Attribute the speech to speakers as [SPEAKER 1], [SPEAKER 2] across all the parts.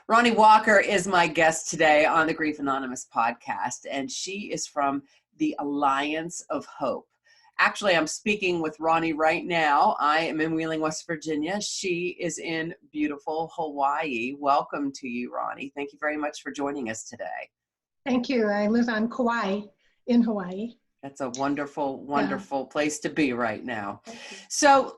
[SPEAKER 1] Ronnie Walker is my guest today on the Grief Anonymous podcast, and she is from the Alliance of Hope. Actually, I'm speaking with Ronnie right now. I am in Wheeling, West Virginia. She is in beautiful Hawaii. Welcome to you, Ronnie. Thank you very much for joining us today.
[SPEAKER 2] Thank you. I live on Kauai in Hawaii.
[SPEAKER 1] That's a wonderful, wonderful place to be right now.
[SPEAKER 2] Thank you.
[SPEAKER 1] So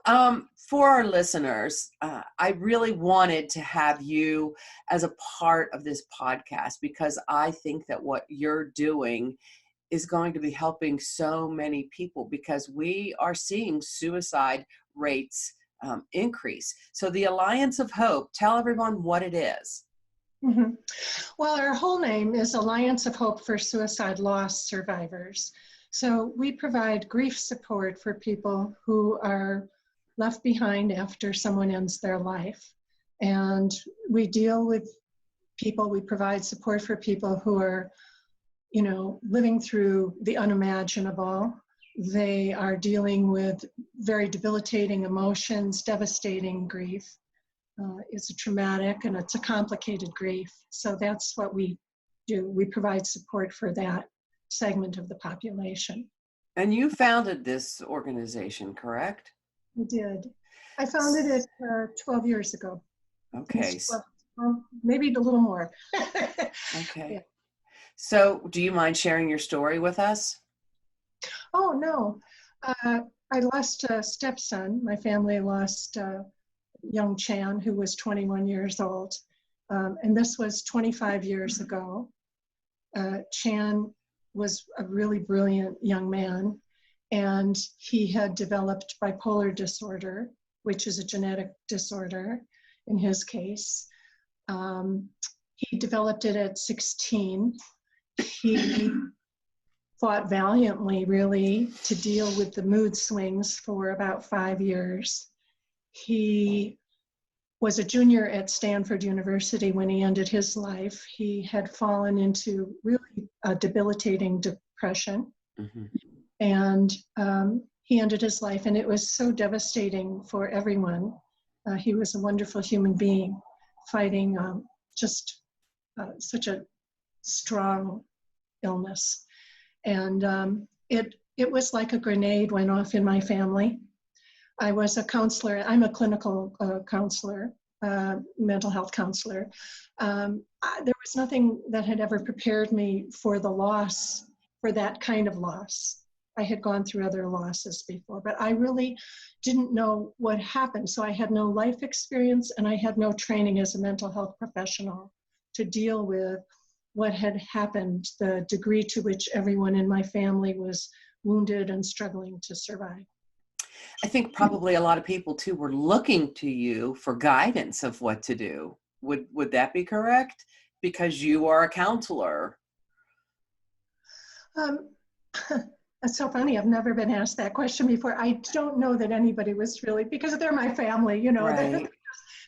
[SPEAKER 1] for our listeners, I really wanted to have you as a part of this podcast because I think that what you're doing is going to be helping so many people because we are seeing suicide rates increase. So the Alliance of Hope, tell everyone what it is.
[SPEAKER 2] Mm-hmm. Well, our whole name is Alliance of Hope for Suicide Loss Survivors. So we provide grief support for people who are left behind after someone ends their life. And we deal with people, we provide support for people who are, living through the unimaginable. They are dealing with very debilitating emotions, devastating grief. It's a traumatic and it's a complicated grief. So that's what we do. We provide support for that segment of the population.
[SPEAKER 1] And you founded this organization, correct?
[SPEAKER 2] I did. I founded it 12 years ago.
[SPEAKER 1] Okay.
[SPEAKER 2] Well, maybe a little more.
[SPEAKER 1] Okay.
[SPEAKER 2] Yeah.
[SPEAKER 1] So do you mind sharing your story with us?
[SPEAKER 2] Oh, no. I lost a stepson. My family lost young Chan, who was 21 years old. And this was 25 years ago. Chan was a really brilliant young man, and he had developed bipolar disorder, which is a genetic disorder in his case. He developed it at 16. He fought valiantly, really, to deal with the mood swings for about 5 years. He was a junior at Stanford University when he ended his life. He had fallen into really a debilitating depression. Mm-hmm. And he ended his life, and it was so devastating for everyone. He was a wonderful human being fighting such a strong illness. And it was like a grenade went off in my family. I was a counselor. I'm a clinical counselor, mental health counselor. There was nothing that had ever prepared me for the loss, for that kind of loss. I had gone through other losses before, but I really didn't know what happened. So I had no life experience, and I had no training as a mental health professional to deal with what had happened, the degree to which everyone in my family was wounded and struggling to survive.
[SPEAKER 1] I think probably a lot of people too were looking to you for guidance of what to do. Would that be correct? Because you are a counselor.
[SPEAKER 2] That's so funny. I've never been asked that question before. I don't know that anybody was really, because they're my family,
[SPEAKER 1] Right.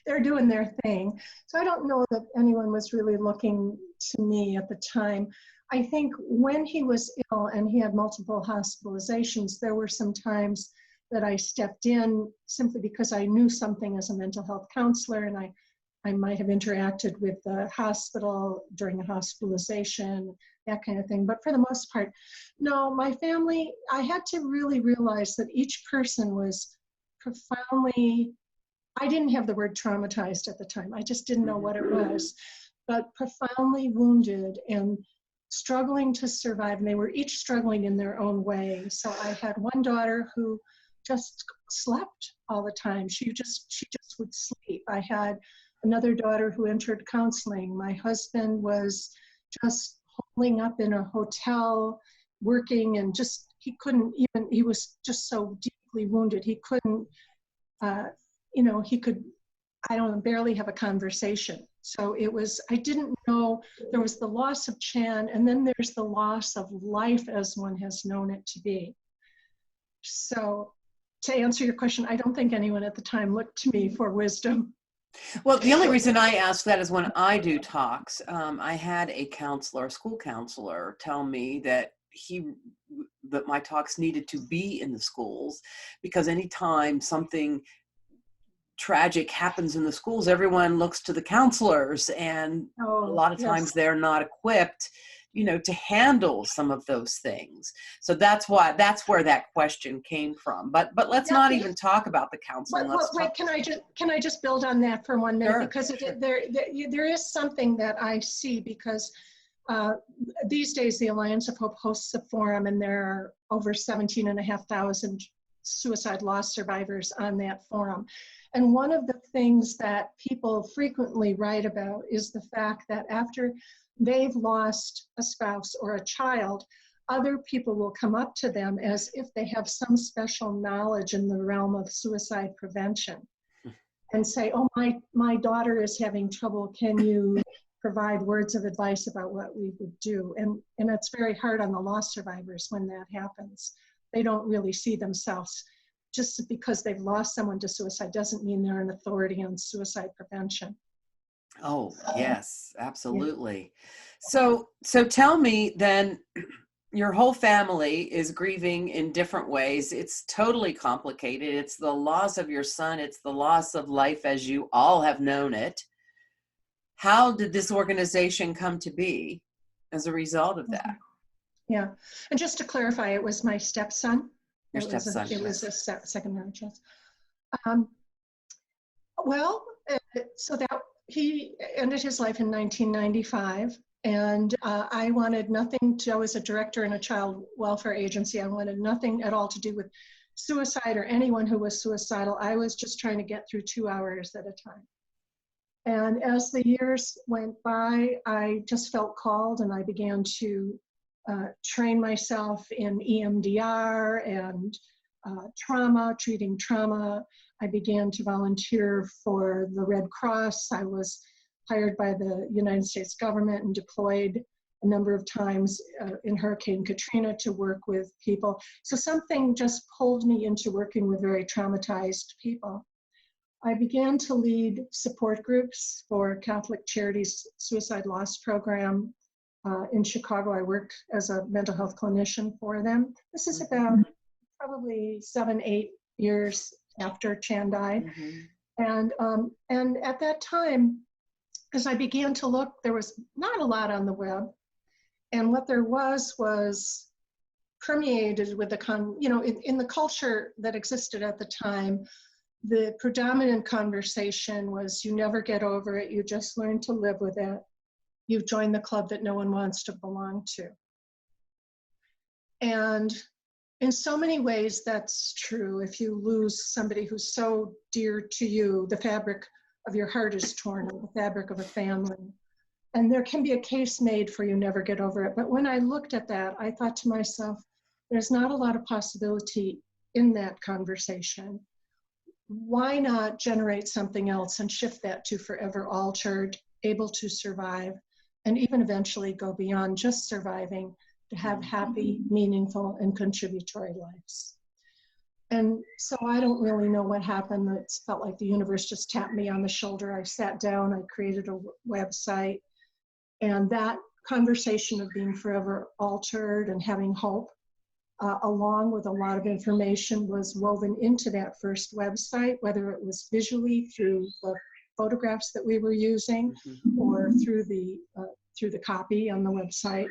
[SPEAKER 2] They're doing their thing. So I don't know that anyone was really looking to me at the time. I think when he was ill and he had multiple hospitalizations, there were some times that I stepped in simply because I knew something as a mental health counselor, and I might have interacted with the hospital during a hospitalization, that kind of thing. But for the most part, no, my family, I had to really realize that each person was profoundly, I didn't have the word traumatized at the time. I just didn't know what it was, but profoundly wounded and struggling to survive. And they were each struggling in their own way. So I had one daughter who just slept all the time. She just would sleep. I had another daughter who entered counseling. My husband was just holding up in a hotel, working, and he couldn't even, he was just so deeply wounded. He couldn't, he could, barely have a conversation. So I didn't know, there was the loss of Chan, and then there's the loss of life as one has known it to be. So to answer your question, I don't think anyone at the time looked to me for wisdom.
[SPEAKER 1] Well, the only reason I ask that is when I do talks, I had a school counselor, tell me that my talks needed to be in the schools because anytime something tragic happens in the schools, everyone looks to the counselors, and a
[SPEAKER 2] Oh,
[SPEAKER 1] lot of
[SPEAKER 2] yes.
[SPEAKER 1] times they're not equipped, to handle some of those things. So that's where that question came from. But let's
[SPEAKER 2] Yeah,
[SPEAKER 1] not even talk about the counseling. Let's
[SPEAKER 2] wait,
[SPEAKER 1] talk.
[SPEAKER 2] can I just build on that for 1 minute?
[SPEAKER 1] Sure,
[SPEAKER 2] Because
[SPEAKER 1] sure.
[SPEAKER 2] there is something that I see, because these days the Alliance of Hope hosts a forum, and there are over 17,500 suicide loss survivors on that forum. And one of the things that people frequently write about is the fact that after they've lost a spouse or a child, other people will come up to them as if they have some special knowledge in the realm of suicide prevention and say, oh, my daughter is having trouble. Can you provide words of advice about what we would do? And it's very hard on the loss survivors when that happens. They don't really see themselves. Just because they've lost someone to suicide doesn't mean they're an authority on suicide prevention.
[SPEAKER 1] Oh, yes, absolutely. So tell me then, your whole family is grieving in different ways. It's totally complicated. It's the loss of your son. It's the loss of life as you all have known it. How did this organization come to be as a result of that?
[SPEAKER 2] Yeah. And just to clarify, it was my stepson.
[SPEAKER 1] Your stepson.
[SPEAKER 2] It was a second marriage, yes. So that he ended his life in 1995, and I wanted nothing to, I was a director in a child welfare agency. I wanted nothing at all to do with suicide or anyone who was suicidal. I was just trying to get through 2 hours at a time. And as the years went by, I just felt called, and I began to train myself in EMDR and treating trauma. I began to volunteer for the Red Cross. I was hired by the United States government and deployed a number of times in Hurricane Katrina to work with people. So something just pulled me into working with very traumatized people. I began to lead support groups for Catholic Charities Suicide Loss Program in Chicago. I worked as a mental health clinician for them. This is about probably 7-8 years after Chan died.
[SPEAKER 1] Mm-hmm.
[SPEAKER 2] And at that time, as I began to look, there was not a lot on the web. And what there was permeated with in the culture that existed at the time, the predominant conversation was, you never get over it, you just learn to live with it. You've joined the club that no one wants to belong to. And in so many ways, that's true. If you lose somebody who's so dear to you, the fabric of your heart is torn, or the fabric of a family. And there can be a case made for you never get over it. But when I looked at that, I thought to myself, there's not a lot of possibility in that conversation. Why not generate something else and shift that to forever altered, able to survive, and even eventually go beyond just surviving, to have happy, meaningful, and contributory lives. And so I don't really know what happened. It felt like the universe just tapped me on the shoulder. I sat down, I created a website, and that conversation of being forever altered and having hope, along with a lot of information, was woven into that first website, whether it was visually through the photographs that we were using, or through the copy on the website.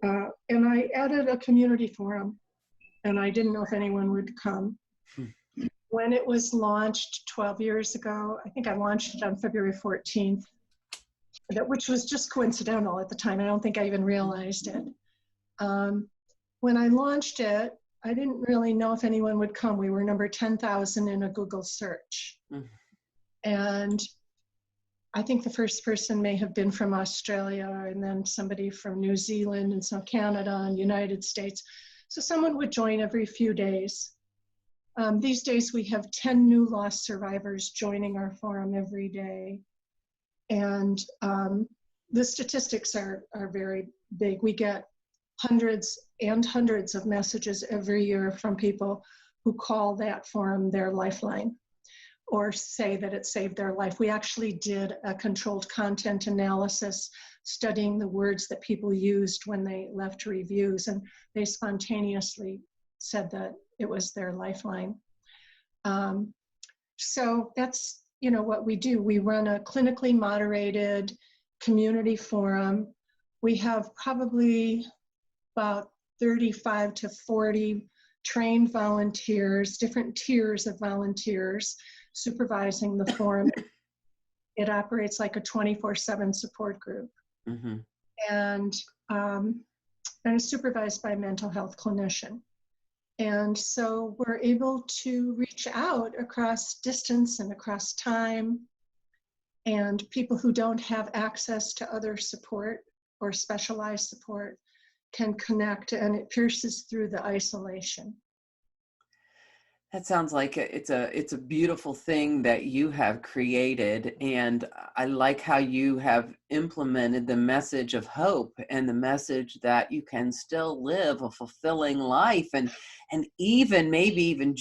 [SPEAKER 2] And I added a community forum, and I didn't know if anyone would come. When it was launched 12 years ago, I think I launched it on February 14th, which was just coincidental at the time. I don't think I even realized it. When I launched it, I didn't really know if anyone would come. We were number 10,000 in a Google search. And I think the first person may have been from Australia, and then somebody from New Zealand, and some Canada and United States. So someone would join every few days. These days we have 10 new loss survivors joining our forum every day. And the statistics are very big. We get hundreds and hundreds of messages every year from people who call that forum their lifeline, or say that it saved their life. We actually did a controlled content analysis studying the words that people used when they left reviews, and they spontaneously said that it was their lifeline. So that's, what we do. We run a clinically moderated community forum. We have probably about 35 to 40 trained volunteers, different tiers of volunteers supervising the forum. It operates like a 24/7 support group.
[SPEAKER 1] Mm-hmm.
[SPEAKER 2] And is supervised by a mental health clinician. And so we're able to reach out across distance and across time, and people who don't have access to other support or specialized support can connect, and it pierces through the isolation.
[SPEAKER 1] That sounds like it's a beautiful thing that you have created, and I like how you have implemented the message of hope and the message that you can still live a fulfilling life and even maybe even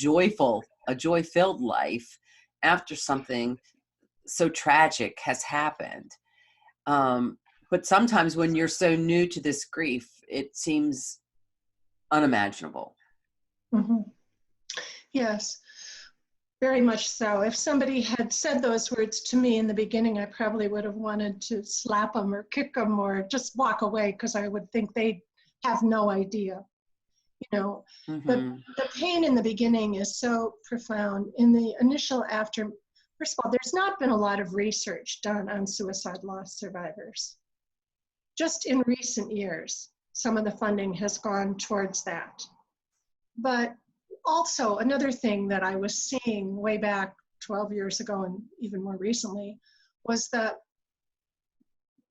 [SPEAKER 1] a joy-filled life after something so tragic has happened. But sometimes when you're so new to this grief, it seems unimaginable.
[SPEAKER 2] Mm-hmm. Yes, very much so. If somebody had said those words to me in the beginning, I probably would have wanted to slap them or kick them or just walk away, because I would think they have no idea.
[SPEAKER 1] Mm-hmm.
[SPEAKER 2] The pain in the beginning is so profound. In the initial first of all, there's not been a lot of research done on suicide loss survivors. Just in recent years, some of the funding has gone towards that. But also, another thing that I was seeing way back 12 years ago and even more recently was that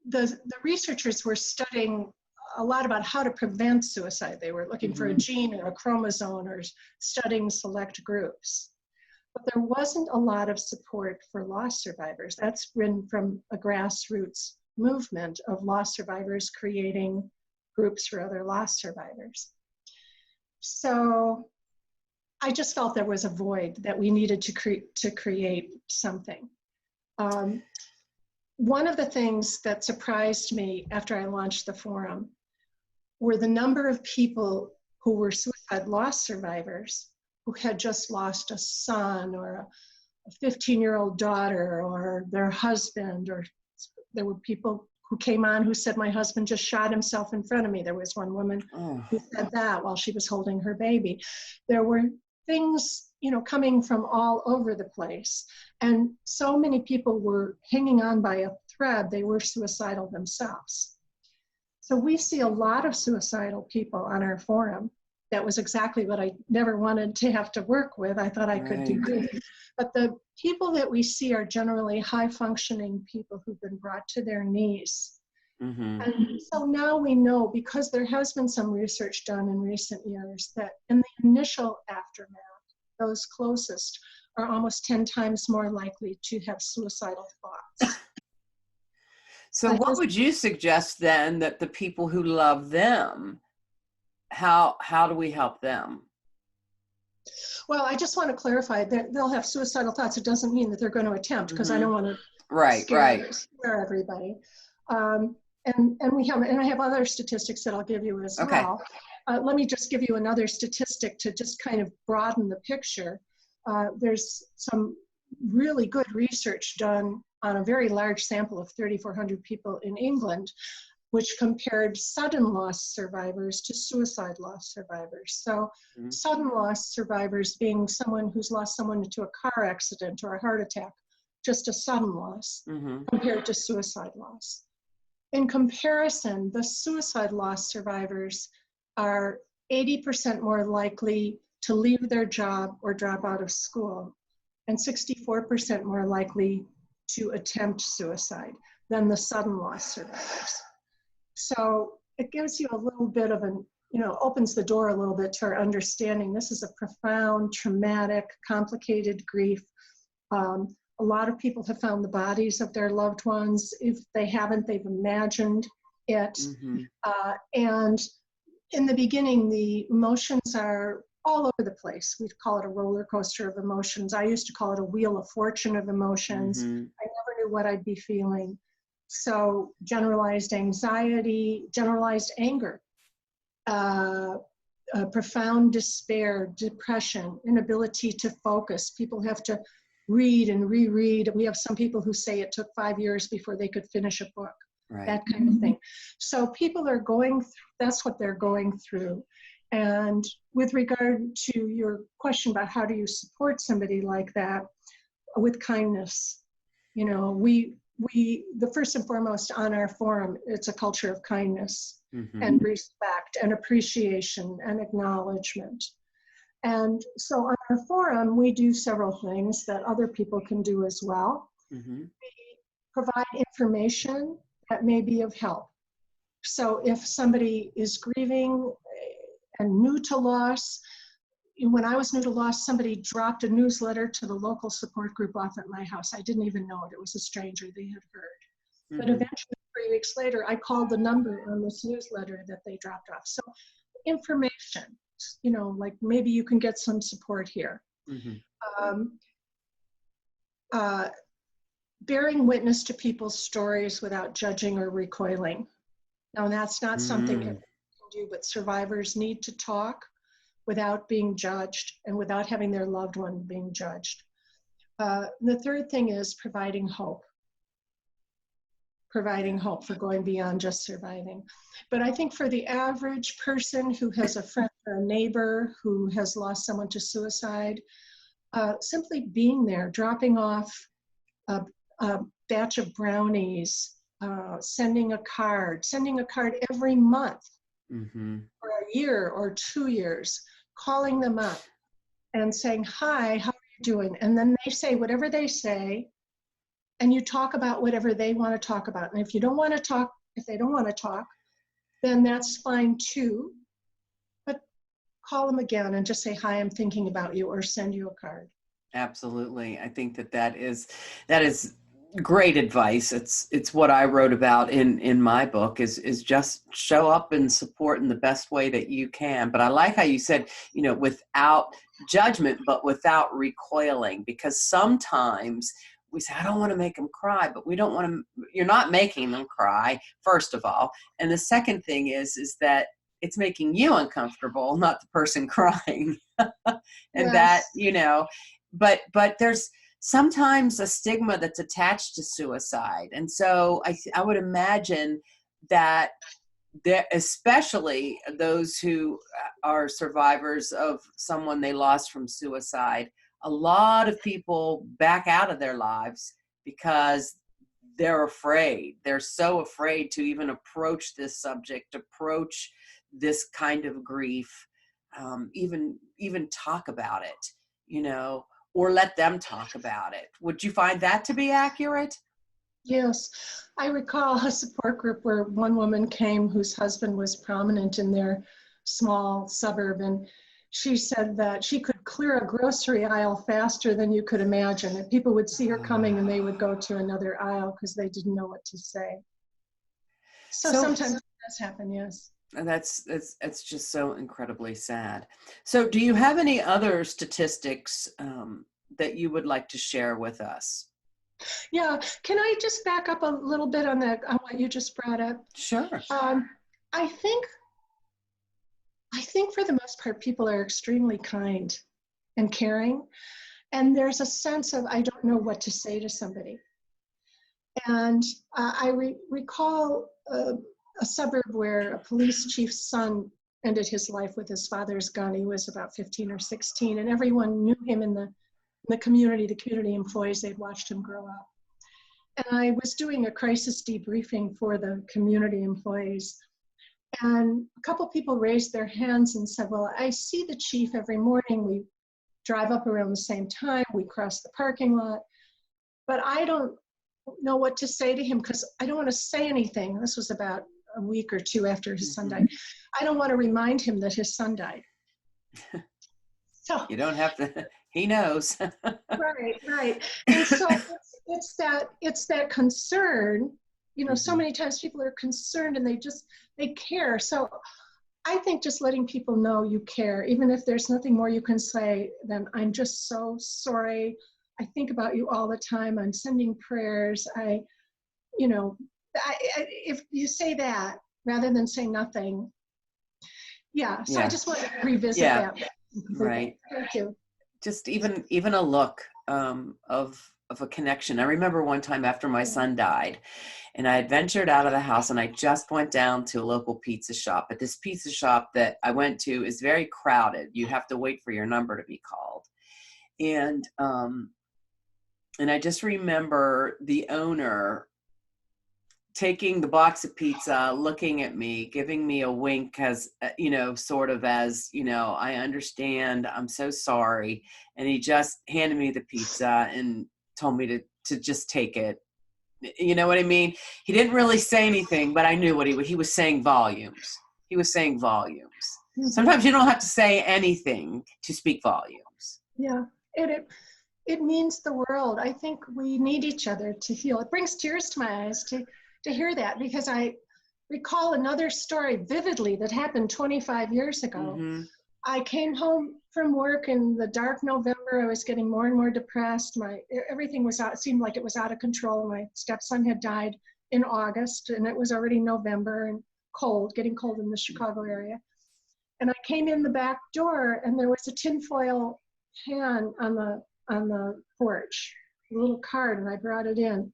[SPEAKER 2] the researchers were studying a lot about how to prevent suicide. They were looking for a gene or a chromosome or studying select groups. But there wasn't a lot of support for loss survivors. That's been from a grassroots movement of loss survivors creating groups for other loss survivors. So I just felt there was a void that we needed to create something. One of the things that surprised me after I launched the forum were the number of people who were suicide loss survivors who had just lost a son or a 15-year-old daughter or their husband, or there were people who came on who said, my husband just shot himself in front of me. There was one woman who said that while she was holding her baby. There were things, coming from all over the place. And so many people were hanging on by a thread. They were suicidal themselves. So we see a lot of suicidal people on our forum. That was exactly what I never wanted to have to work with. I thought I could do good. But the people that we see are generally high-functioning people who've been brought to their knees. Mm-hmm. And so now we know, because there has been some research done in recent years, that in the initial aftermath, those closest are almost 10 times more likely to have suicidal thoughts.
[SPEAKER 1] So what would you suggest then that the people who love them, how do we help them?
[SPEAKER 2] Well, I just want to clarify that they'll have suicidal thoughts. It doesn't mean that they're going to attempt, because I don't want to scare everybody. And I have other statistics that I'll give you as well. Let me just give you another statistic to just kind of broaden the picture. There's some really good research done on a very large sample of 3,400 people in England, which compared sudden loss survivors to suicide loss survivors. So sudden loss survivors being someone who's lost someone to a car accident or a heart attack, just a sudden loss, compared to suicide loss. In comparison, the suicide loss survivors are 80% more likely to leave their job or drop out of school, and 64% more likely to attempt suicide than the sudden loss survivors. So it gives you a little bit of opens the door a little bit to our understanding. This is a profound, traumatic, complicated grief. A lot of people have found the bodies of their loved ones. If they haven't, they've imagined it. And in the beginning, the emotions are all over the place. We'd call it a roller coaster of emotions. I used to call it a wheel of fortune of emotions. I never knew what I'd be feeling. So generalized anxiety, generalized anger, profound despair, depression, inability to focus. People have to read and reread. We have some people who say it took 5 years before they could finish a book,
[SPEAKER 1] Right.
[SPEAKER 2] that kind of thing. So people are going through, that's what they're going through. And with regard to your question about how do you support somebody like that, with kindness. You know, the first and foremost on our forum, it's a culture of kindness and respect and appreciation and acknowledgement. And so on our forum, we do several things that other people can do as well. We provide information that may be of help. So if somebody is grieving and new to loss, when I was new to loss, somebody dropped a newsletter to the local support group off at my house. I didn't even know it. It was a stranger they had heard. But eventually, 3 weeks later, I called the number on this newsletter that they dropped off. So information, you know, like maybe you can get some support here. Bearing witness to people's stories without judging or recoiling. Now, that's not something everyone can do, but survivors need to talk without being judged and without having their loved one being judged. The third thing is providing hope for going beyond just surviving. But I think for the average person who has a friend or a neighbor who has lost someone to suicide, simply being there, dropping off a batch of brownies, sending a card every month for a year or 2 years, calling them up and saying, hi, how are you doing? And then they say whatever they say, and you talk about whatever they want to talk about. And if they don't want to talk, then that's fine too. But call them again and just say, hi, I'm thinking about you, or send you a card.
[SPEAKER 1] Absolutely. I think that is great advice. It's what I wrote about in my book is just show up and support in the best way that you can. But I like how you said, you know, without judgment, but without recoiling, because sometimes we say, I don't want to make them cry, but we don't want to, you're not making them cry, first of all. And the second thing is that it's making you uncomfortable, not the person crying. And that, you know, but there's sometimes a stigma that's attached to suicide. And so I would imagine that there, especially those who are survivors of someone they lost from suicide, a lot of people back out of their lives because they're afraid. They're so afraid to even approach this subject, approach this kind of grief, even talk about it, you know, or let them talk about it. Would you find that to be accurate?
[SPEAKER 2] Yes. I recall a support group where one woman came whose husband was prominent in their small suburb, and she said that she could clear a grocery aisle faster than you could imagine. And people would see her coming and they would go to another aisle because they didn't know what to say. So sometimes it does happen, yes.
[SPEAKER 1] And that's just so incredibly sad. So do you have any other statistics that you would like to share with us?
[SPEAKER 2] Yeah, can I just back up a little bit on what you just brought up?
[SPEAKER 1] Sure.
[SPEAKER 2] I think for the most part, people are extremely kind and caring, and there's a sense of, I don't know what to say to somebody. And I recall a suburb where a police chief's son ended his life with his father's gun. He was about 15 or 16, and everyone knew him in the community, the community employees. They'd watched him grow up. And I was doing a crisis debriefing for the community employees, and a couple people raised their hands and said, well, I see the chief every morning. We drive up around the same time. We cross the parking lot, but I don't know what to say to him because I don't want to say anything. This was about a week or two after his son died. I don't want to remind him that his son died. So
[SPEAKER 1] you don't have to, he knows.
[SPEAKER 2] Right. And so it's that concern, you know, so many times people are concerned and they care. So I think just letting people know you care, even if there's nothing more you can say than I'm just so sorry. I think about you all the time. I'm sending prayers. If you say that rather than say nothing. Yeah. So I just want to revisit that.
[SPEAKER 1] Right.
[SPEAKER 2] Thank you.
[SPEAKER 1] Just even a look, of a connection. I remember one time after my son died, and I had ventured out of the house, and I just went down to a local pizza shop. But this pizza shop that I went to is very crowded. You have to wait for your number to be called. And I just remember the owner taking the box of pizza, looking at me, giving me a wink as, sort of as, I understand, I'm so sorry. And he just handed me the pizza and told me to just take it. You know what I mean? He didn't really say anything, but I knew what he was saying volumes. He was saying volumes. Mm-hmm. Sometimes you don't have to say anything to speak volumes.
[SPEAKER 2] Yeah, it means the world. I think we need each other to heal. It brings tears to my eyes to hear that, because I recall another story vividly that happened 25 years ago. Mm-hmm. I came home from work in the dark November. I was getting more and more depressed. Everything was out. It seemed like it was out of control. My stepson had died in August, and it was already November and cold, getting cold in the Chicago area. And I came in the back door, and there was a tinfoil pan on the porch, a little card, and I brought it in.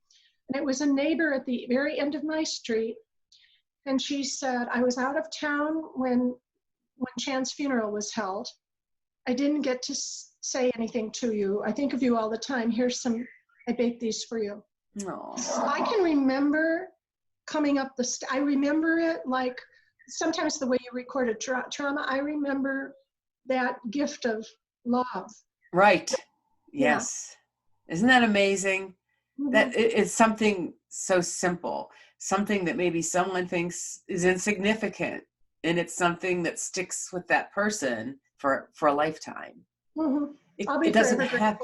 [SPEAKER 2] And it was a neighbor at the very end of my street. And she said, I was out of town when Chan's funeral was held. I didn't get to say anything to you. I think of you all the time. I baked these for you.
[SPEAKER 1] Aww.
[SPEAKER 2] So I can remember coming up I remember it like sometimes the way you recorded trauma. I remember that gift of love.
[SPEAKER 1] Right. Yes. Yeah. Isn't that amazing? Mm-hmm. That it's something so simple, something that maybe someone thinks is insignificant, and it's something that sticks with that person for a lifetime.
[SPEAKER 2] Mm-hmm.
[SPEAKER 1] It doesn't have,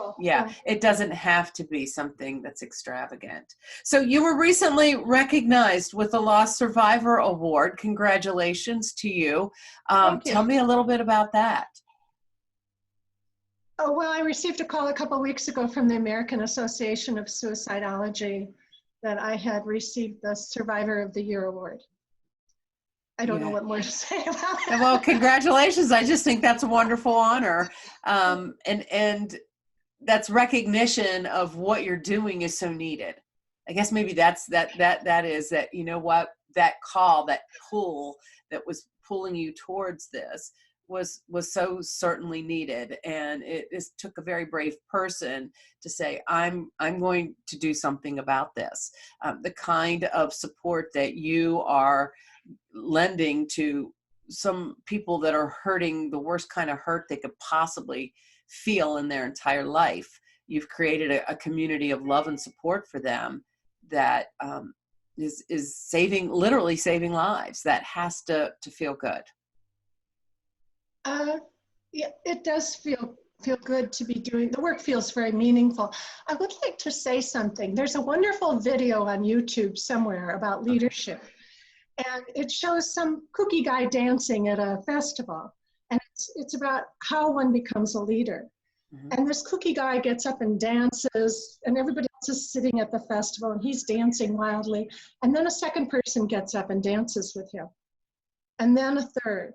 [SPEAKER 1] it doesn't have to be something that's extravagant. So you were recently recognized with the Lost Survivor Award. Congratulations to you. Tell me a little bit about that.
[SPEAKER 2] Oh, well, I received a call a couple of weeks ago from the American Association of Suicidology that I had received the Survivor of the Year award. I don't know what more to say about it.
[SPEAKER 1] Well, congratulations. I just think that's a wonderful honor. And that's recognition of what you're doing is so needed. I guess maybe that is that, you know what, that call, that pull that was pulling you towards this was so certainly needed. And it took a very brave person to say, I'm going to do something about this. The kind of support that you are lending to some people that are hurting the worst kind of hurt they could possibly feel in their entire life. You've created a community of love and support for them that is literally saving lives. That has to feel good.
[SPEAKER 2] Yeah, it does feel good to be doing the work. Feels very meaningful. I would like to say something. There's a wonderful video on YouTube somewhere about leadership, and it shows some kooky guy dancing at a festival, and it's about how one becomes a leader. Mm-hmm. And this kooky guy gets up and dances, and everybody else is sitting at the festival, and he's dancing wildly. And then a second person gets up and dances with him, and then a third.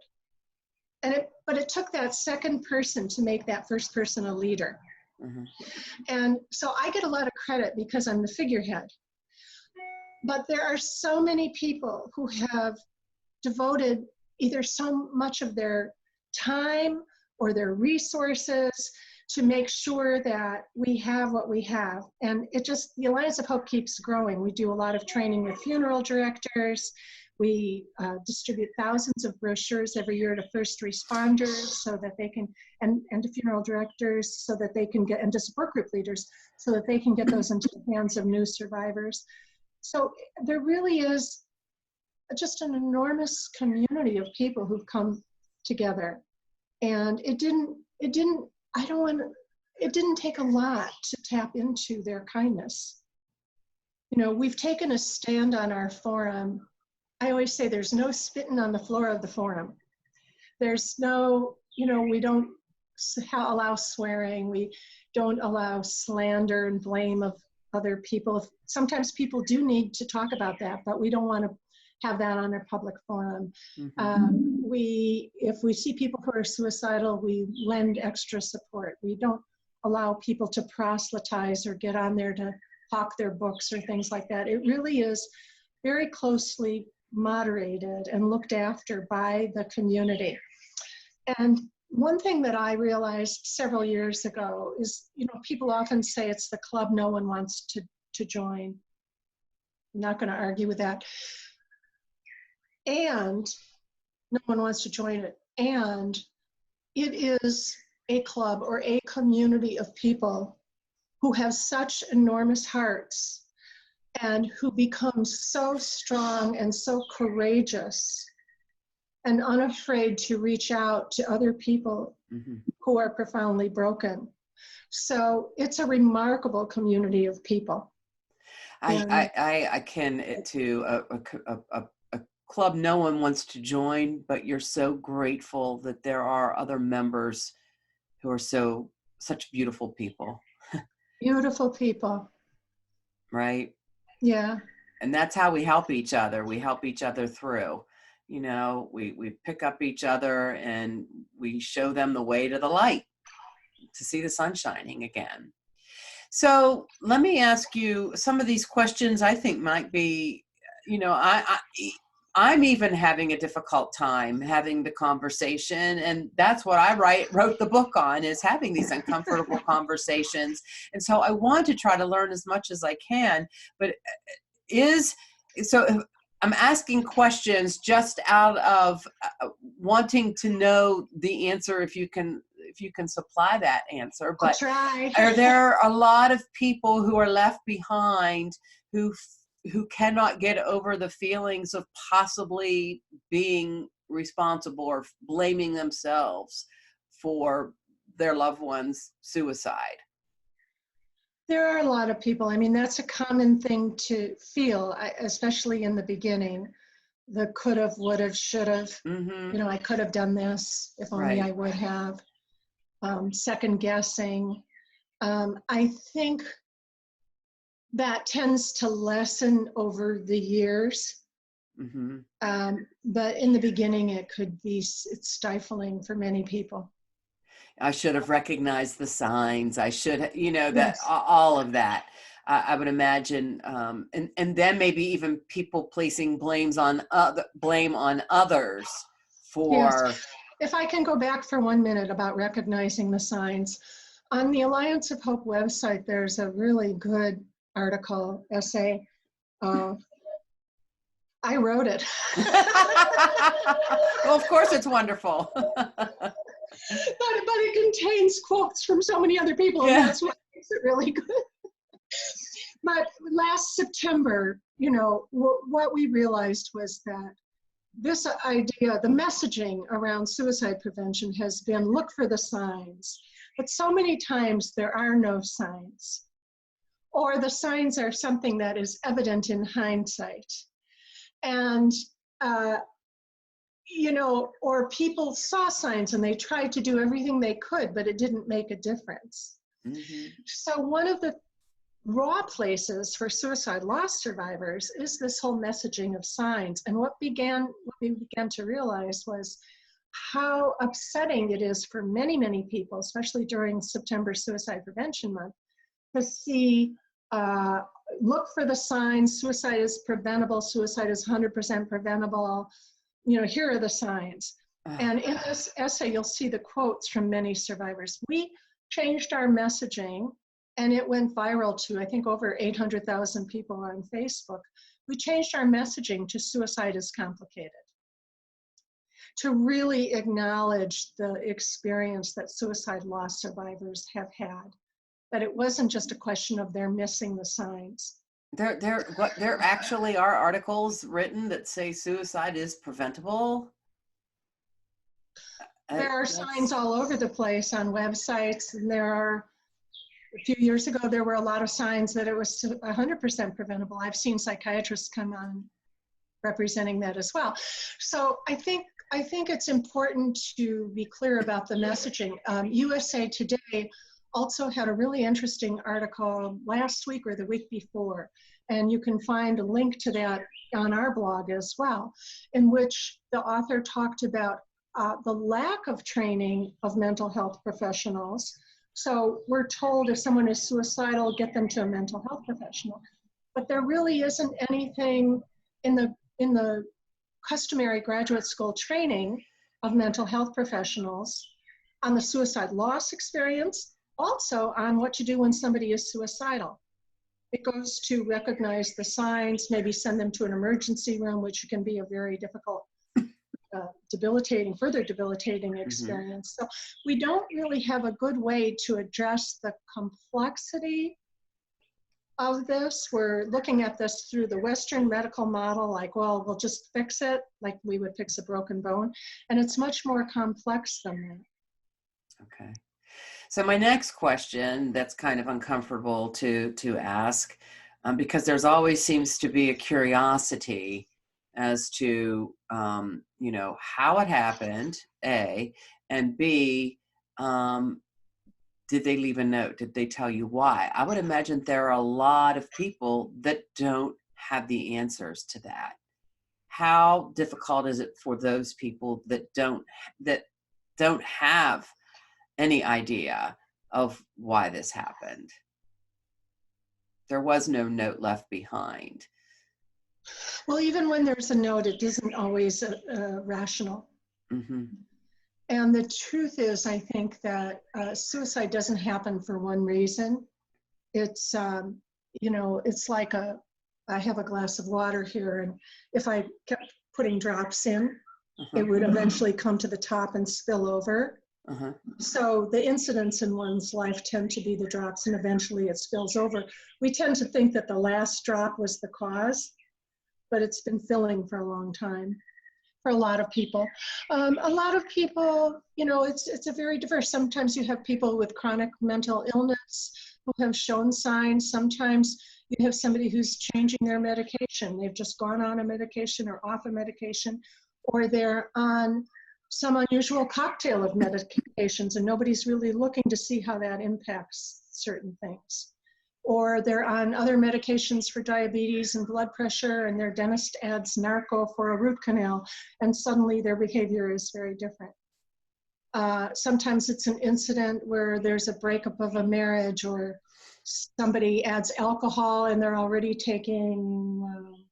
[SPEAKER 2] But it took that second person to make that first person a leader. Mm-hmm. And so I get a lot of credit because I'm the figurehead. But there are so many people who have devoted either so much of their time or their resources to make sure that we have what we have. And the Alliance of Hope keeps growing. We do a lot of training with funeral directors. We distribute thousands of brochures every year to first responders so that they can, and to funeral directors so that they can get, and to support group leaders so that they can get those into the hands of new survivors. So there really is just an enormous community of people who've come together. And it didn't take a lot to tap into their kindness. You know, we've taken a stand on our forum. I always say there's no spitting on the floor of the forum. There's no, we don't allow swearing. We don't allow slander and blame of other people. Sometimes people do need to talk about that, but we don't want to have that on a public forum. Mm-hmm. If we see people who are suicidal, we lend extra support. We don't allow people to proselytize or get on there to hawk their books or things like that. It really is very closely moderated and looked after by the community. And one thing that I realized several years ago is, people often say it's the club no one wants to join. I'm not going to argue with that. And no one wants to join it. And it is a club or a community of people who have such enormous hearts and who become so strong and so courageous and unafraid to reach out to other people who are profoundly broken. So it's a remarkable community of people.
[SPEAKER 1] I akin it to a club no one wants to join, but you're so grateful that there are other members who are such beautiful people.
[SPEAKER 2] Beautiful people.
[SPEAKER 1] Right?
[SPEAKER 2] Yeah.
[SPEAKER 1] And that's how we help each other. We help each other through. We pick up each other and we show them the way to the light, to see the sun shining again. So let me ask you some of these questions. I think might be, I'm even having a difficult time having the conversation, and that's what I wrote the book on, is having these uncomfortable conversations. And so I want to try to learn as much as I can, but I'm asking questions just out of wanting to know the answer, if you can supply that answer. But
[SPEAKER 2] I'll try.
[SPEAKER 1] Are there a lot of people who are left behind who cannot get over the feelings of possibly being responsible or blaming themselves for their loved one's suicide?
[SPEAKER 2] There are a lot of people. I mean, that's a common thing to feel, especially in the beginning. The could have, would have, should have. I could have done this if only I would have. Second guessing. I think that tends to lessen over the years. But in the beginning, it could be stifling for many people.
[SPEAKER 1] I should have recognized the signs. I should, that
[SPEAKER 2] Yes.
[SPEAKER 1] all of that. I would imagine, and then maybe even people placing blame on others for.
[SPEAKER 2] Yes. If I can go back for 1 minute about recognizing the signs, on the Alliance of Hope website, there's a really good essay. I wrote it.
[SPEAKER 1] Well, of course, it's wonderful.
[SPEAKER 2] But it contains quotes from so many other people, and that's what makes it really good. But last September, what we realized was that this idea, the messaging around suicide prevention has been look for the signs. But so many times there are no signs, or the signs are something that is evident in hindsight. And or people saw signs and they tried to do everything they could, but it didn't make a difference. So one of the raw places for suicide loss survivors is this whole messaging of signs. And what we began to realize was how upsetting it is for many, many people, especially during September Suicide Prevention Month, to see, look for the signs, suicide is preventable, suicide is 100% preventable. Here are the signs. And in this essay, you'll see the quotes from many survivors. We changed our messaging, and it went viral to, I think, over 800,000 people on Facebook. We changed our messaging to suicide is complicated, to really acknowledge the experience that suicide loss survivors have had, that it wasn't just a question of they're missing the signs.
[SPEAKER 1] There actually are articles written that say suicide is preventable.
[SPEAKER 2] There are signs all over the place on websites, and a few years ago, there were a lot of signs that it was 100% preventable. I've seen psychiatrists come on representing that as well. So I think it's important to be clear about the messaging. USA Today also had a really interesting article last week or the week before, and you can find a link to that on our blog as well, in which the author talked about the lack of training of mental health professionals So we're told if someone is suicidal, get them to a mental health professional. But there really isn't anything in the customary graduate school training of mental health professionals on the suicide loss experience, also on what to do when somebody is suicidal. It goes to recognize the signs, maybe send them to an emergency room, which can be a very difficult, further debilitating experience. So we don't really have a good way to address the complexity of this. We're looking at this through the Western medical model, like, well, we'll just fix it, like we would fix a broken bone. And it's much more complex than that.
[SPEAKER 1] Okay. So my next question that's kind of uncomfortable to ask, because there's always seems to be a curiosity as to, you know, how it happened, A, and B, did they leave a note? Did they tell you why? I would imagine there are a lot of people that don't have the answers to that. How difficult is it for those people that don't have any idea of why this happened? There was no note left behind.
[SPEAKER 2] Well, even when there's a note, it isn't always rational.
[SPEAKER 1] Mm-hmm.
[SPEAKER 2] And the truth is, I think that suicide doesn't happen for one reason. It's, you know, it's like I have a glass of water here, and if I kept putting drops in, it would eventually come to the top and spill over. So the incidents in one's life tend to be the drops, and eventually it spills over. We tend to think that the last drop was the cause, but it's been filling for a long time for a lot of people. A lot of people, you know, it's a very diverse. Sometimes you have people with chronic mental illness who have shown signs. Sometimes you have somebody who's changing their medication. They've just gone on a medication or off a medication, or they're on some unusual cocktail of medications and nobody's really looking to see how that impacts certain things. Or they're on other medications for diabetes and blood pressure, and their dentist adds narco for a root canal, and suddenly their behavior is very different. Sometimes it's an incident where there's a breakup of a marriage, or somebody adds alcohol and they're already taking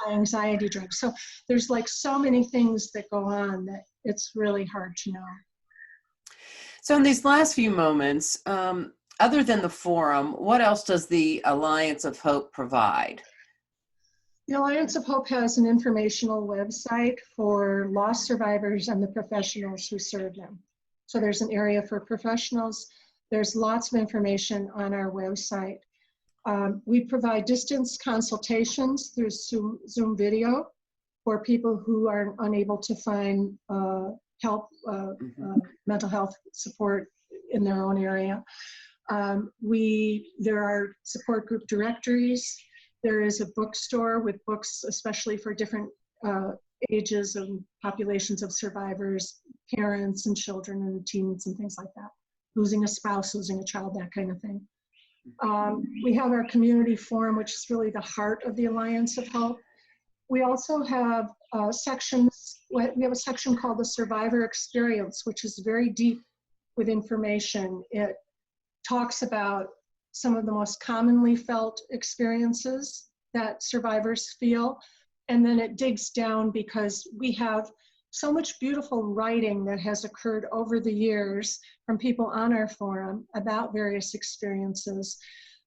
[SPEAKER 2] anxiety drugs. So there's like so many things that go on that it's really hard to know.
[SPEAKER 1] So in these last few moments, other than the forum, what else does the Alliance of Hope provide?
[SPEAKER 2] The Alliance of Hope has an informational website for loss survivors and the professionals who serve them. So there's an area for professionals. There's lots of information on our website. We provide distance consultations through Zoom video for people who are unable to find help, mental health support in their own area. There are support group directories. There is a bookstore with books, especially for different ages and populations of survivors, parents and children and teens and things like that. Losing a spouse, losing a child, that kind of thing. We have our community forum, which is really the heart of the Alliance of Hope. We also have sections. We have a section called the Survivor Experience, which is very deep with information. It talks about some of the most commonly felt experiences that survivors feel, and then it digs down because we have so much beautiful writing that has occurred over the years from people on our forum about various experiences.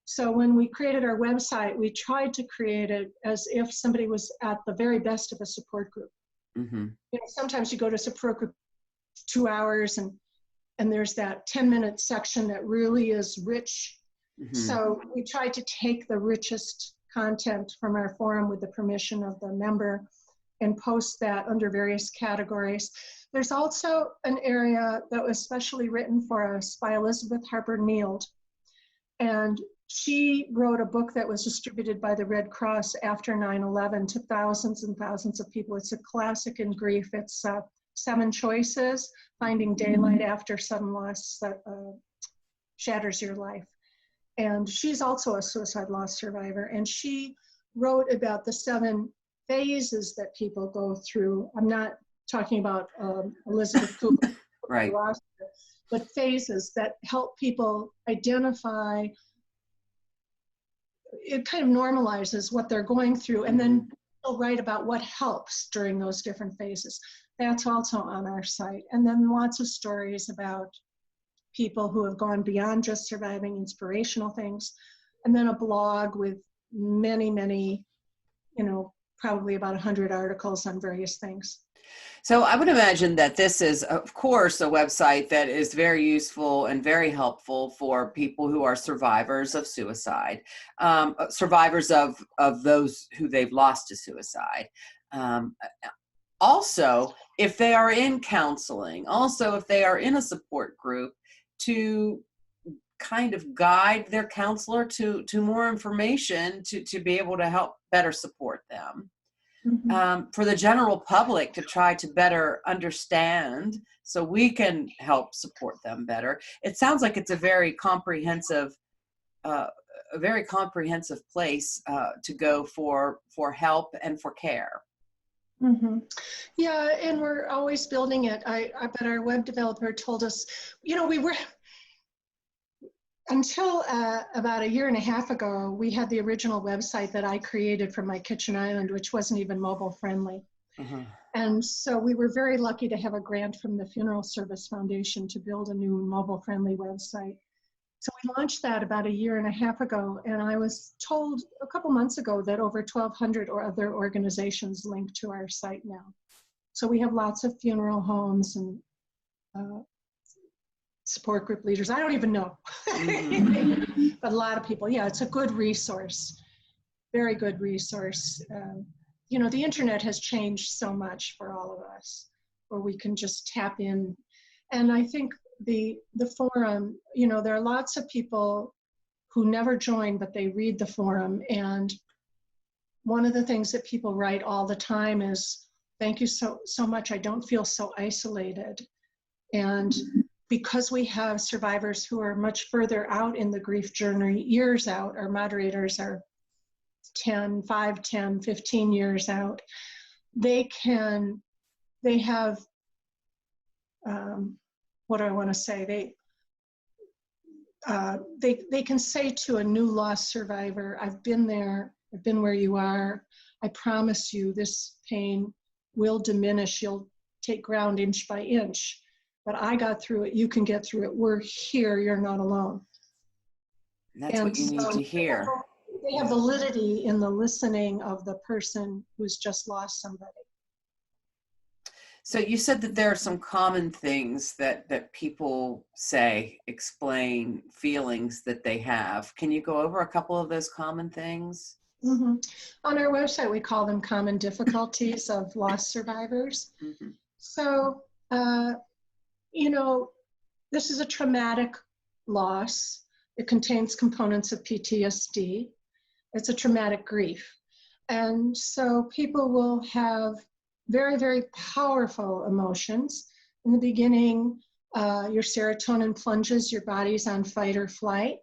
[SPEAKER 2] So when we created our website, we tried to create it as if somebody was at the very best of a support group. You know, sometimes you go to a support group 2 hours and there's that 10-minute section that really is rich. So we tried to take the richest content from our forum with the permission of the member and post that under various categories. There's also an area that was specially written for us by Elizabeth Harper Neild. And she wrote a book that was distributed by the Red Cross after 9/11 to thousands and thousands of people. It's a classic in grief. It's 7 choices, finding daylight after sudden loss that shatters your life. And she's also a suicide loss survivor. And she wrote about the 7 phases that people go through. I'm not talking about Elizabeth Cooper.
[SPEAKER 1] Right.
[SPEAKER 2] but phases that help people identify. It kind of normalizes what they're going through, and then they'll write about what helps during those different phases. That's also on our site. And then lots of stories about people who have gone beyond just surviving, inspirational things. And then a blog with many, many, probably about 100 articles on various things.
[SPEAKER 1] So I would imagine that this is, of course, a website that is very useful and very helpful for people who are survivors of suicide, survivors of those who they've lost to suicide. Also, if they are in counseling, also if they are in a support group, to kind of guide their counselor to more information to be able to help better support them. For the general public to try to better understand so we can help support them better. It sounds like it's a very comprehensive place to go for help and for care.
[SPEAKER 2] Yeah, and we're always building it. I bet our web developer told us, we were, until about a year and a half ago, we had the original website that I created from my kitchen island, which wasn't even mobile friendly. And so we were very lucky to have a grant from the Funeral Service Foundation to build a new mobile friendly website. So we launched that about a year and a half ago, and I was told a couple months ago that over 1,200 or other organizations link to our site now. So we have lots of funeral homes and support group leaders. I don't even know, but a lot of people. Yeah, it's a good resource, very good resource. The internet has changed so much for all of us, where we can just tap in. And I think the forum, there are lots of people who never join, but they read the forum. And one of the things that people write all the time is, thank you so much. I don't feel so isolated. And because we have survivors who are much further out in the grief journey, years out, our moderators are 5, 10, 15 years out, they have, what do I want to say? They can say to a new loss survivor, I've been there, I've been where you are, I promise you this pain will diminish, you'll take ground inch by inch. But I got through it, you can get through it. We're here, you're not alone.
[SPEAKER 1] That's what you need to hear.
[SPEAKER 2] They have validity in the listening of the person who's just lost somebody.
[SPEAKER 1] So you said that there are some common things that people say, explain feelings that they have. Can you go over a couple of those common things? On
[SPEAKER 2] our website, we call them common difficulties of loss survivors. So, this is a traumatic loss. It contains components of PTSD. It's a traumatic grief. And so people will have very, very powerful emotions. In the beginning, your serotonin plunges, your body's on fight or flight.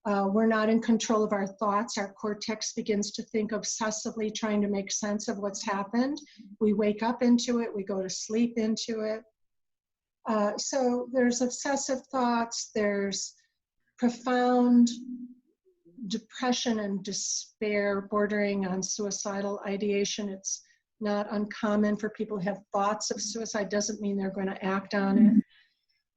[SPEAKER 2] We're not in control of our thoughts. Our cortex begins to think obsessively, trying to make sense of what's happened. We wake up into it, we go to sleep into it. So there's obsessive thoughts, there's profound depression and despair bordering on suicidal ideation. It's not uncommon for people to have thoughts of suicide. Doesn't mean they're going to act on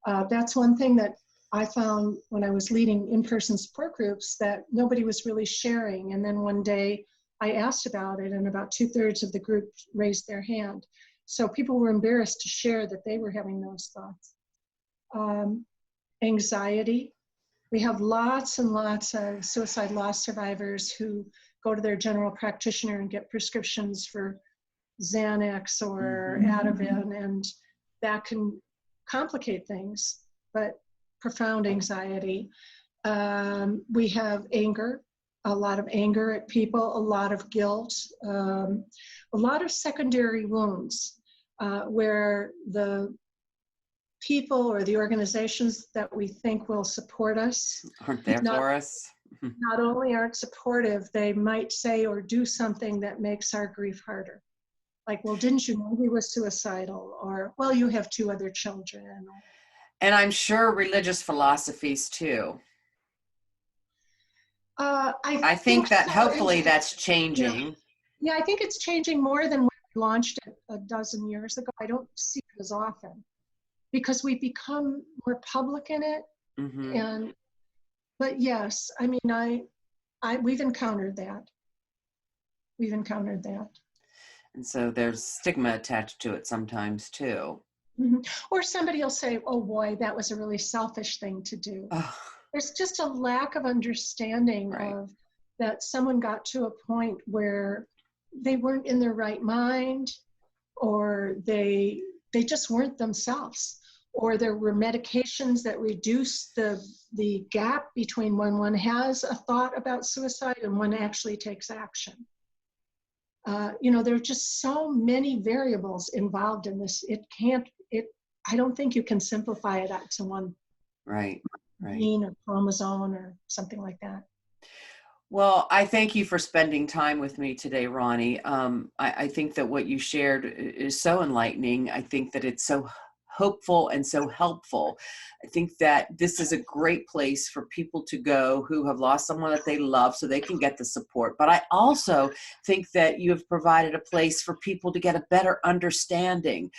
[SPEAKER 2] it. That's one thing that I found when I was leading in-person support groups, that nobody was really sharing. And then one day I asked about it, and about 2/3 of the group raised their hand. So people were embarrassed to share that they were having those thoughts. Anxiety. We have lots and lots of suicide loss survivors who go to their general practitioner and get prescriptions for Xanax or Ativan, and that can complicate things, but profound anxiety. We have anger, a lot of anger at people, a lot of guilt, a lot of secondary wounds where the people or the organizations that we think will support us
[SPEAKER 1] aren't there for us.
[SPEAKER 2] Not only aren't supportive, they might say or do something that makes our grief harder. Like, well, didn't you know he was suicidal? Or, well, you have 2 other children.
[SPEAKER 1] And I'm sure religious philosophies too. I think that
[SPEAKER 2] so.
[SPEAKER 1] hopefully that's
[SPEAKER 2] Yeah.
[SPEAKER 1] changing.
[SPEAKER 2] Yeah, I think it's changing more than when we launched it a dozen years ago. I don't see it as often because we've become more public in it.
[SPEAKER 1] Hmm.
[SPEAKER 2] And but yes, I mean, we've encountered that. We've encountered that.
[SPEAKER 1] And so there's stigma attached to it sometimes too.
[SPEAKER 2] Mm-hmm. Or somebody will say, "Oh boy, that was a really selfish thing to do."
[SPEAKER 1] Oh,
[SPEAKER 2] There's just a lack of understanding
[SPEAKER 1] right.
[SPEAKER 2] of that someone got to a point where they weren't in their right mind, or they just weren't themselves, or there were medications that reduced the gap between when one has a thought about suicide and one actually takes action. There are just so many variables involved in this. I don't think you can simplify it out to one
[SPEAKER 1] Right. Right.
[SPEAKER 2] gene or chromosome or something like that.
[SPEAKER 1] Well, I thank you for spending time with me today, Ronnie. I think that what you shared is so enlightening. I think that it's so hopeful and so helpful. I think that this is a great place for people to go who have lost someone that they love so they can get the support. But I also think that you have provided a place for people to get a better understanding.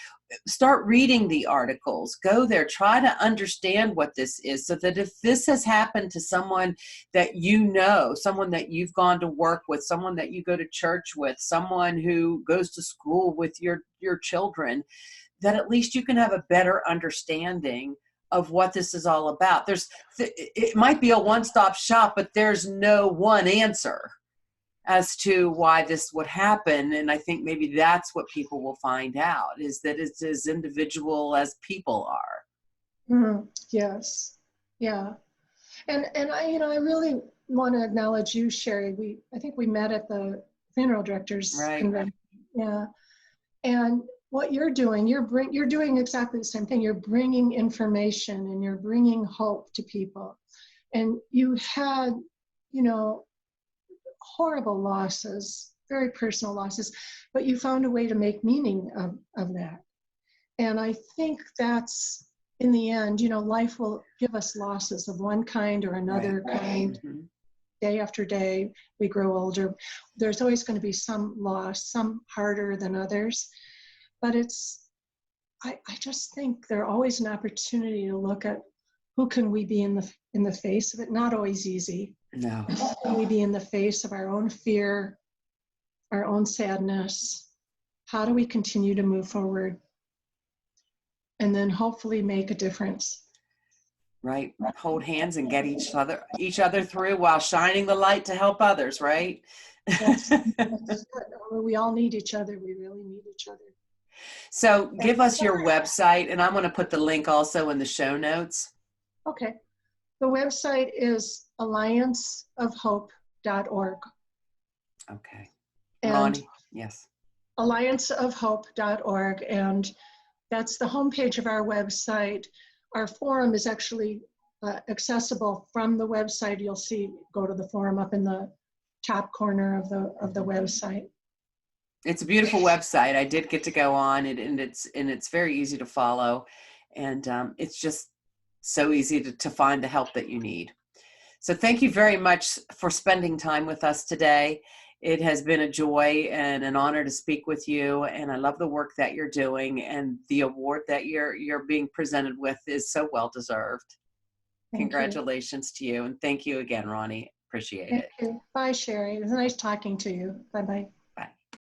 [SPEAKER 1] Start reading the articles, go there, try to understand what this is, so that if this has happened to someone that you know, someone that you've gone to work with, someone that you go to church with, someone who goes to school with your children, that at least you can have a better understanding of what this is all about. It might be a one-stop shop, but there's no one answer as to why this would happen. And I think maybe that's what people will find out, is that it's as individual as people are.
[SPEAKER 2] Mm, yes. Yeah. And I really want to acknowledge you, Sherrie. I think we met at the funeral directors
[SPEAKER 1] Right.
[SPEAKER 2] convention. Yeah. And what you're doing, you're doing exactly the same thing. You're bringing information and you're bringing hope to people. And you had, you know, horrible losses, very personal losses, but you found a way to make meaning of that. And I think that's, in the end, life will give us losses of one kind or another
[SPEAKER 1] Right.
[SPEAKER 2] kind.
[SPEAKER 1] Mm-hmm.
[SPEAKER 2] Day after day, we grow older. There's always going to be some loss, some harder than others. But I just think there's always an opportunity to look at who can we be in the face of it. Not always easy.
[SPEAKER 1] No.
[SPEAKER 2] How can we be in the face of our own fear, our own sadness? How do we continue to move forward? And then hopefully make a difference.
[SPEAKER 1] Right. Hold hands and get each other through while shining the light to help others, right?
[SPEAKER 2] That's we all need each other. We really need each other.
[SPEAKER 1] So give us your website, and I'm going to put the link also in the show notes.
[SPEAKER 2] Okay. The website is allianceofhope.org.
[SPEAKER 1] Okay.
[SPEAKER 2] And
[SPEAKER 1] Ronnie, yes.
[SPEAKER 2] allianceofhope.org. And that's the homepage of our website. Our forum is actually accessible from the website. You'll see, go to the forum up in the top corner of the website.
[SPEAKER 1] It's a beautiful website. I did get to go on it, and it's very easy to follow, and it's just so easy to find the help that you need. So thank you very much for spending time with us today. It has been a joy and an honor to speak with you, and I love the work that you're doing, and the award that you're being presented with is so well deserved. Congratulations to you, and thank you again, Ronnie. Appreciate it.
[SPEAKER 2] Thank you. Bye, Sherrie. It was nice talking to you. Bye-bye.